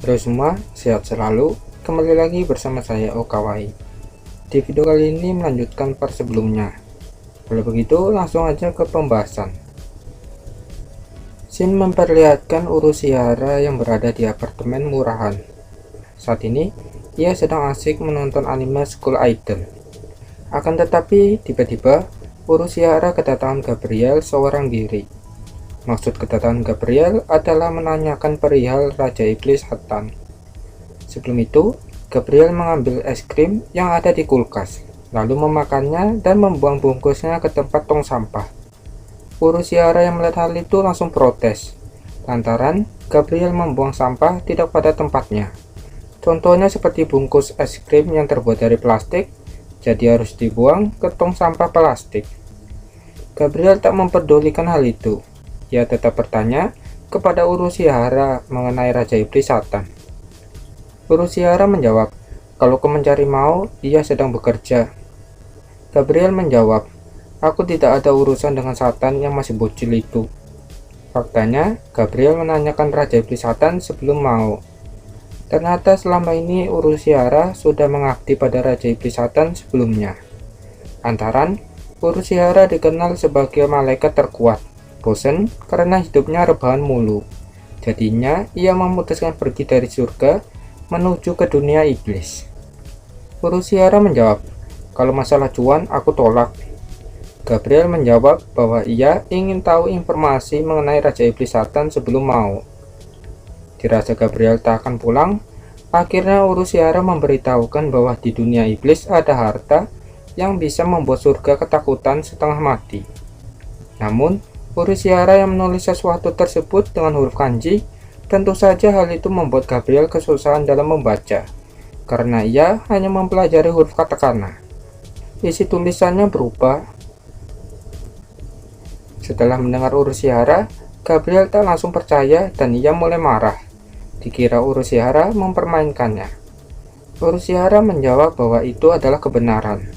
Halo semua, sehat selalu. Kembali lagi bersama saya Okawai. Di video kali ini melanjutkan part sebelumnya. Kalau begitu langsung aja ke pembahasan. Scene memperlihatkan Urushiara yang berada di apartemen murahan. Saat ini, ia sedang asik menonton anime School Idol. Akan tetapi, tiba-tiba Urushiara kedatangan Gabriel seorang diri. Maksud kedatangan Gabriel adalah menanyakan perihal Raja Iblis Satan. Sebelum itu, Gabriel mengambil es krim yang ada di kulkas, lalu memakannya dan membuang bungkusnya ke tempat tong sampah. Urushiara yang melihat hal itu langsung protes, lantaran Gabriel membuang sampah tidak pada tempatnya. Contohnya seperti bungkus es krim yang terbuat dari plastik, jadi harus dibuang ke tong sampah plastik. Gabriel tak memperdulikan hal itu. Ia tetap bertanya kepada Urushiara mengenai Raja Iblis Satan. Urushiara menjawab, kalau kau mencari Mao, ia sedang bekerja. Gabriel menjawab, aku tidak ada urusan dengan Satan yang masih bocil itu. Faktanya, Gabriel menanyakan Raja Iblis Satan sebelum Mao. Ternyata selama ini Urushiara sudah mengabdi pada Raja Iblis Satan sebelumnya. Antaran, Urushiara dikenal sebagai malaikat terkuat. Bosan karena hidupnya rebahan mulu. Jadinya ia memutuskan pergi dari surga menuju ke dunia iblis. Urushiara menjawab, kalau masalah cuan aku tolak. Gabriel menjawab bahwa ia ingin tahu informasi mengenai Raja Iblis Satan sebelum Mao. Dirasa Gabriel tak akan pulang, akhirnya Urushiara memberitahukan bahwa di dunia iblis ada harta yang bisa membuat surga ketakutan setengah mati. Namun, Urushiara yang menulis sesuatu tersebut dengan huruf kanji, tentu saja hal itu membuat Gabriel kesusahan dalam membaca, karena ia hanya mempelajari huruf katakana. Isi tulisannya berubah. Setelah mendengar Urushiara, Gabriel tak langsung percaya dan ia mulai marah. Dikira Urushiara mempermainkannya. Urushiara menjawab bahwa itu adalah kebenaran.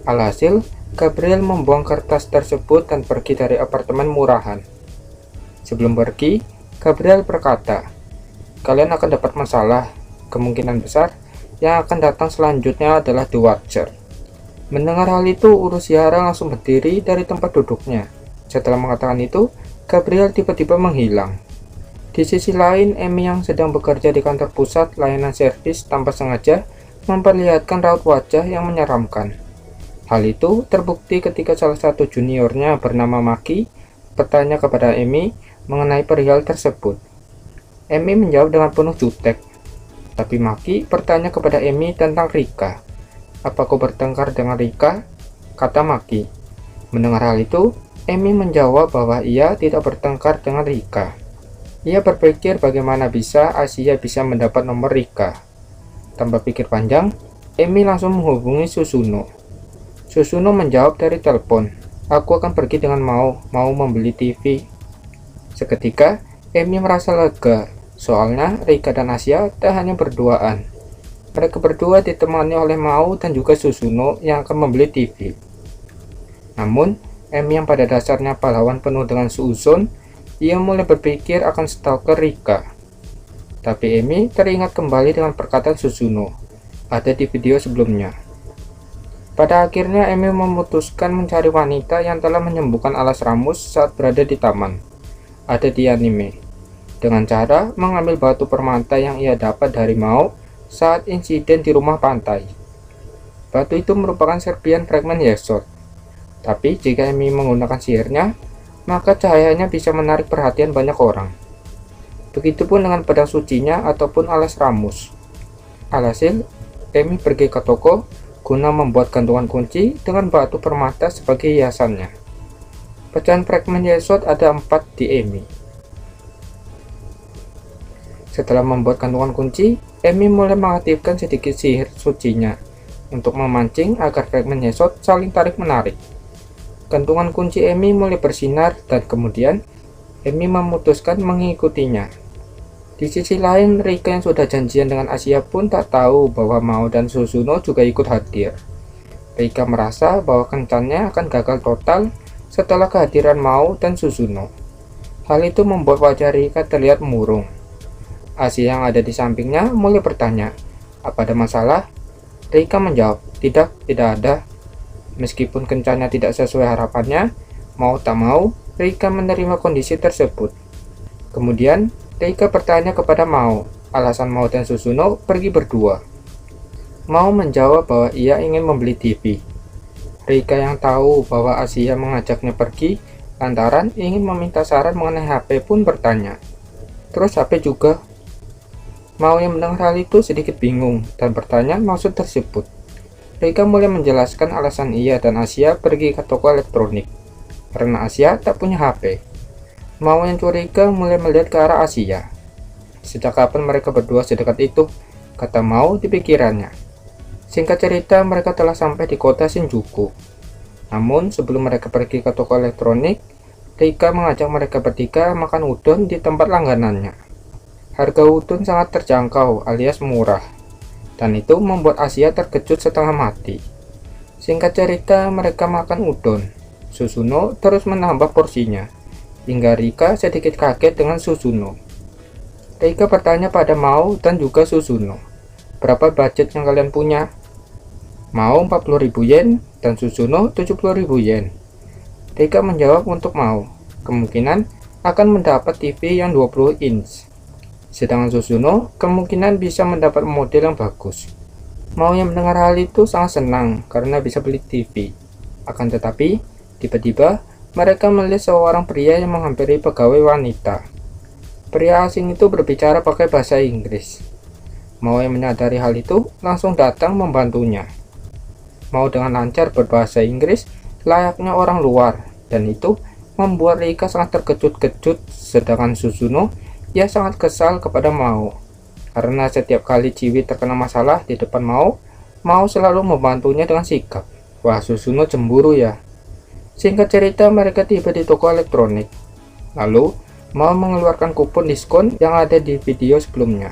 Alhasil, Gabriel membuang kertas tersebut dan pergi dari apartemen murahan. Sebelum pergi, Gabriel berkata, kalian akan dapat masalah. Kemungkinan besar yang akan datang selanjutnya adalah The Watcher. Mendengar hal itu, Urushiara langsung berdiri dari tempat duduknya. Setelah mengatakan itu, Gabriel tiba-tiba menghilang. Di sisi lain, Emi yang sedang bekerja di kantor pusat layanan servis tanpa sengaja memperlihatkan raut wajah yang menyeramkan. Hal itu terbukti ketika salah satu juniornya bernama Maki bertanya kepada Emi mengenai perihal tersebut. Emi menjawab dengan penuh jutek, tapi Maki bertanya kepada Emi tentang Rika. Apa kau bertengkar dengan Rika? Kata Maki. Mendengar hal itu, Emi menjawab bahwa ia tidak bertengkar dengan Rika. Ia berpikir bagaimana bisa Asia bisa mendapat nomor Rika. Tanpa pikir panjang, Emi langsung menghubungi Susuno. Susuno menjawab dari telepon, aku akan pergi dengan mau membeli TV. Seketika, Emi merasa lega, soalnya Rika dan Asia tak hanya berduaan. Mereka berdua ditemani oleh Mao dan juga Susuno yang akan membeli TV. Namun, Emi yang pada dasarnya pahlawan penuh dengan suuzon, ia mulai berpikir akan stalker Rika. Tapi Emi teringat kembali dengan perkataan Susuno, ada di video sebelumnya. Pada akhirnya Emi memutuskan mencari wanita yang telah menyembuhkan alas Ramus saat berada di taman. Ada di anime. Dengan cara mengambil batu permata yang ia dapat dari Mao saat insiden di rumah pantai. Batu itu merupakan serpian fragmen Yesod. Tapi jika Emi menggunakan sihirnya, maka cahayanya bisa menarik perhatian banyak orang. Begitupun dengan pedang sucinya ataupun alas Ramus. Alhasil, Emi pergi ke toko guna membuat gantungan kunci dengan batu permata sebagai hiasannya. Pecahan fragmen Yesod ada 4 di Emi. Setelah membuat gantungan kunci, Emi mulai mengaktifkan sedikit sihir sucinya untuk memancing agar fragmen Yesod saling tarik-menarik. Gantungan kunci Emi mulai bersinar dan kemudian Emi memutuskan mengikutinya. Di sisi lain, Rika yang sudah janjian dengan Asia pun tak tahu bahwa Mao dan Susuno juga ikut hadir. Rika merasa bahwa kencannya akan gagal total setelah kehadiran Mao dan Susuno. Hal itu membuat wajah Rika terlihat murung. Asia yang ada di sampingnya mulai bertanya, "Apa ada masalah?" Rika menjawab, tidak ada." Meskipun kencannya tidak sesuai harapannya, mau tak mau, Rika menerima kondisi tersebut. Kemudian, Rika bertanya kepada Mao, alasan Mao dan Susuno pergi berdua. Mao menjawab bahwa ia ingin membeli TV. Rika yang tahu bahwa Asia mengajaknya pergi lantaran ingin meminta saran mengenai HP pun bertanya, "Terus HP juga?" Mao yang mendengar hal itu sedikit bingung dan bertanya maksud tersebut. Rika mulai menjelaskan alasan ia dan Asia pergi ke toko elektronik, karena Asia tak punya HP. Mao yang curiga mulai melihat ke arah Asia. "Sejak kapan mereka berdua sedekat itu?" kata Mao di pikirannya. Singkat cerita, mereka telah sampai di kota Shinjuku. Namun, sebelum mereka pergi ke toko elektronik, Rika mengajak mereka bertiga makan udon di tempat langganannya. Harga udon sangat terjangkau alias murah, dan itu membuat Asia terkejut setengah mati. Singkat cerita, mereka makan udon. Susuno terus menambah porsinya, hingga Rika sedikit kaget dengan Susuno. Rika bertanya pada Mao dan juga Susuno, "Berapa budget yang kalian punya?" Mao 40.000 yen dan Susuno 70.000 yen. Rika menjawab untuk Mao, kemungkinan akan mendapat TV yang 20 inch. Sedangkan Susuno kemungkinan bisa mendapat model yang bagus. Mao yang mendengar hal itu sangat senang karena bisa beli TV. Akan tetapi, tiba-tiba mereka melihat seorang pria yang menghampiri pegawai wanita. Pria asing itu berbicara pakai bahasa Inggris. Mao yang menyadari hal itu langsung datang membantunya. Mao dengan lancar berbahasa Inggris layaknya orang luar, dan itu membuat Rika sangat terkejut-kejut, sedangkan Susuno ia sangat kesal kepada Mao, karena setiap kali Ciwi terkena masalah di depan Mao, Mao selalu membantunya dengan sikap. Wah, Susuno cemburu ya. Singkat cerita, mereka tiba di toko elektronik. Lalu, Mao mengeluarkan kupon diskon yang ada di video sebelumnya.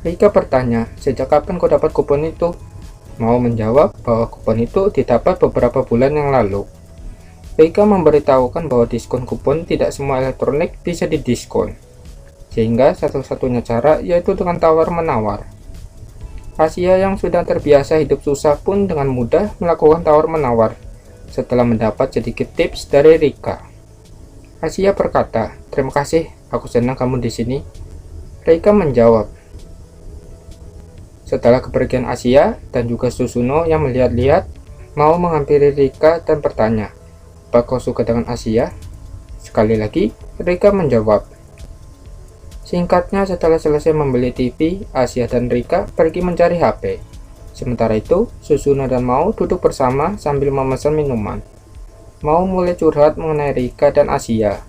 Rika bertanya, "Sejak kapan kau dapat kupon itu?" Mao menjawab bahwa kupon itu didapat beberapa bulan yang lalu. Rika memberitahukan bahwa diskon kupon tidak semua elektronik bisa didiskon, sehingga satu-satunya cara yaitu dengan tawar-menawar. Asia yang sudah terbiasa hidup susah pun dengan mudah melakukan tawar-menawar setelah mendapat sedikit tips dari Rika. Asia berkata, "Terima kasih, aku senang kamu di sini." Rika menjawab. Setelah kepergian Asia dan juga Susuno yang melihat-lihat, Mao menghampiri Rika dan bertanya, "Apa kau suka dengan Asia?" Sekali lagi, Rika menjawab. Singkatnya, setelah selesai membeli TV, Asia dan Rika pergi mencari HP. Sementara itu, Susuno dan Mao duduk bersama sambil memesan minuman. Mao mulai curhat mengenai Rika dan Asia,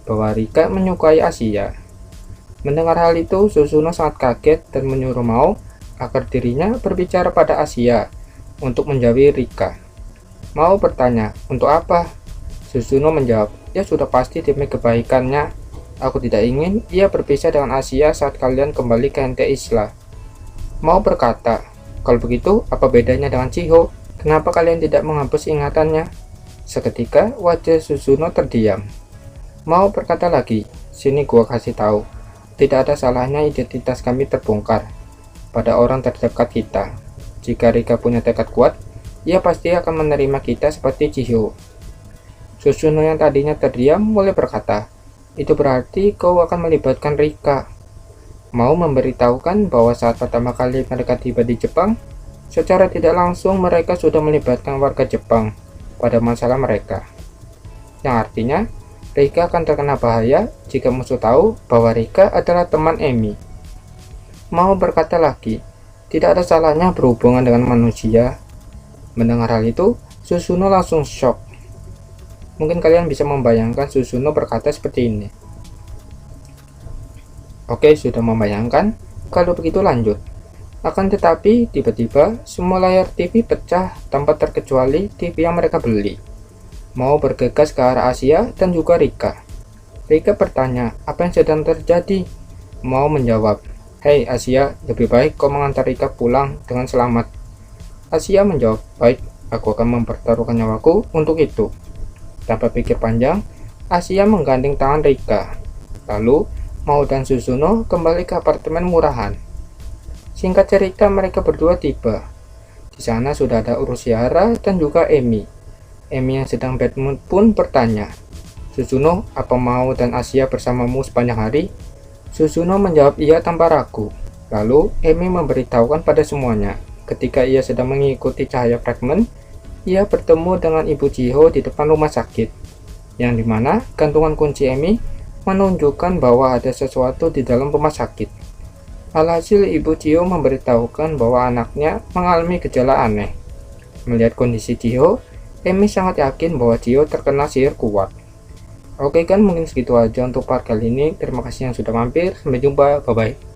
bahwa Rika menyukai Asia. Mendengar hal itu, Susuno sangat kaget dan menyuruh Mao agar dirinya berbicara pada Asia untuk menjauhi Rika. Mao bertanya, "Untuk apa?" Susuno menjawab, "Ya sudah pasti demi kebaikannya. Aku tidak ingin ia berpisah dengan Asia saat kalian kembali ke NT Isla." Mao berkata, "Kalau begitu, apa bedanya dengan Chiho? Kenapa kalian tidak menghapus ingatannya?" Seketika, wajah Susuno terdiam. Mao berkata lagi, "Sini gua kasih tahu. Tidak ada salahnya identitas kami terbongkar pada orang terdekat kita. Jika Rika punya tekad kuat, ia pasti akan menerima kita seperti Chiho." Susuno yang tadinya terdiam mulai berkata, "Itu berarti kau akan melibatkan Rika." Mau memberitahukan bahwa saat pertama kali mereka tiba di Jepang, secara tidak langsung mereka sudah melibatkan warga Jepang pada masalah mereka. Yang artinya, Rika akan terkena bahaya jika musuh tahu bahwa Rika adalah teman Emi. Mau berkata lagi, "Tidak ada salahnya berhubungan dengan manusia." Mendengar hal itu, Susuno langsung shock. Mungkin kalian bisa membayangkan Susuno berkata seperti ini. Oke, sudah membayangkan? Kalau begitu lanjut. Akan tetapi, tiba-tiba semua layar TV pecah tanpa terkecuali TV yang mereka beli. Mau bergegas ke arah Asia dan juga Rika. Rika bertanya, "Apa yang sedang terjadi?" Mau menjawab, "Hei Asia, lebih baik kau mengantar Rika pulang dengan selamat." Asia menjawab, "Baik, aku akan mempertaruhkan nyawaku untuk itu." Tanpa pikir panjang, Asia menggandeng tangan Rika. Lalu, Mao dan Suzuno kembali ke apartemen murahan. Singkat cerita, mereka berdua tiba. Di sana sudah ada Urushihara dan juga Emi. Emi yang sedang bad mood pun bertanya, "Suzuno, apa Mao dan Asia bersamamu sepanjang hari?" Suzuno menjawab iya tanpa ragu. Lalu, Emi memberitahukan pada semuanya, ketika ia sedang mengikuti cahaya fragmen, ia bertemu dengan Ibu Chiho di depan rumah sakit, yang dimana gantungan kunci Emi menunjukkan bahwa ada sesuatu di dalam rumah sakit. Alhasil, Ibu Chiho memberitahukan bahwa anaknya mengalami gejala aneh. Melihat kondisi Chiho, Emi sangat yakin bahwa Chiho terkena sihir kuat. Oke kan, mungkin segitu aja untuk part kali ini. Terima kasih yang sudah mampir. Sampai jumpa, bye-bye.